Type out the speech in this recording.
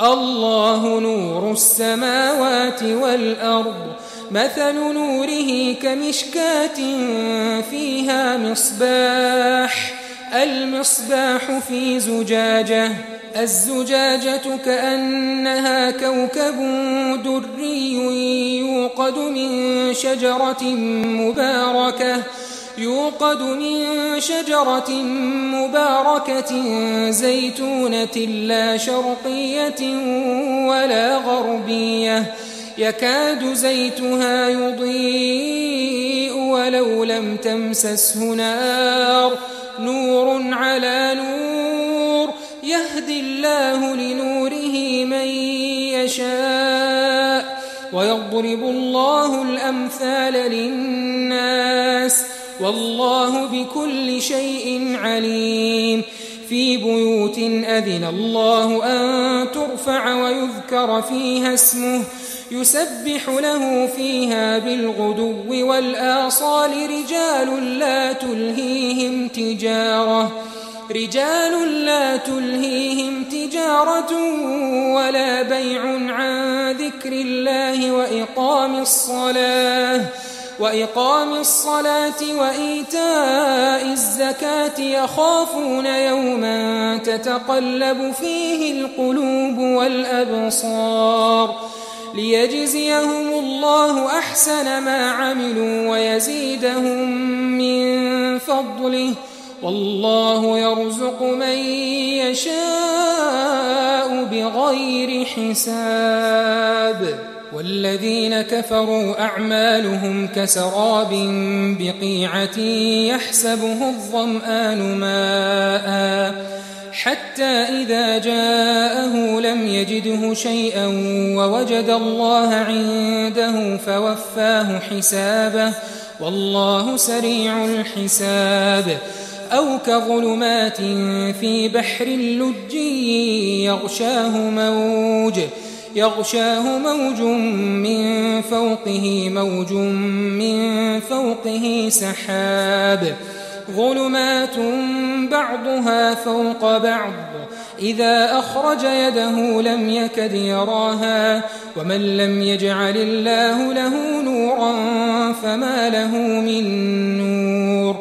الله نور السماوات والأرض مثل نوره كمشكاة فيها مصباح المصباح في زجاجة الزجاجة كأنها كوكب دري يوقد من شجرة مباركة زيتونة لا شرقية ولا غربية يكاد زيتها يضيء ولو لم تمسسه نار نور على نور يهدي الله لنوره من يشاء ويضرب الله الأمثال للناس والله بكل شيء عليم في بيوت أذن الله أن ترفع ويذكر فيها اسمه يسبح له فيها بالغدو والآصال رجال لا تلهيهم تجارة ولا بيع عن ذكر الله وإقام الصلاة وإيتاء الزكاة يخافون يوما تتقلب فيه القلوب والأبصار ليجزيهم الله أحسن ما عملوا ويزيدهم من فضله والله يرزق من يشاء بغير حساب والذين كفروا أعمالهم كسراب بقيعة يحسبه الظمآن ماء حتى إذا جاءه لم يجده شيئا ووجد الله عنده فوفاه حسابه والله سريع الحساب أو كظلمات في بحر لج يغشاه موج من فوقه سحاب ظلمات بعضها فوق بعض إذا أخرج يده لم يكد يراها ومن لم يجعل الله له نورا فما له من نور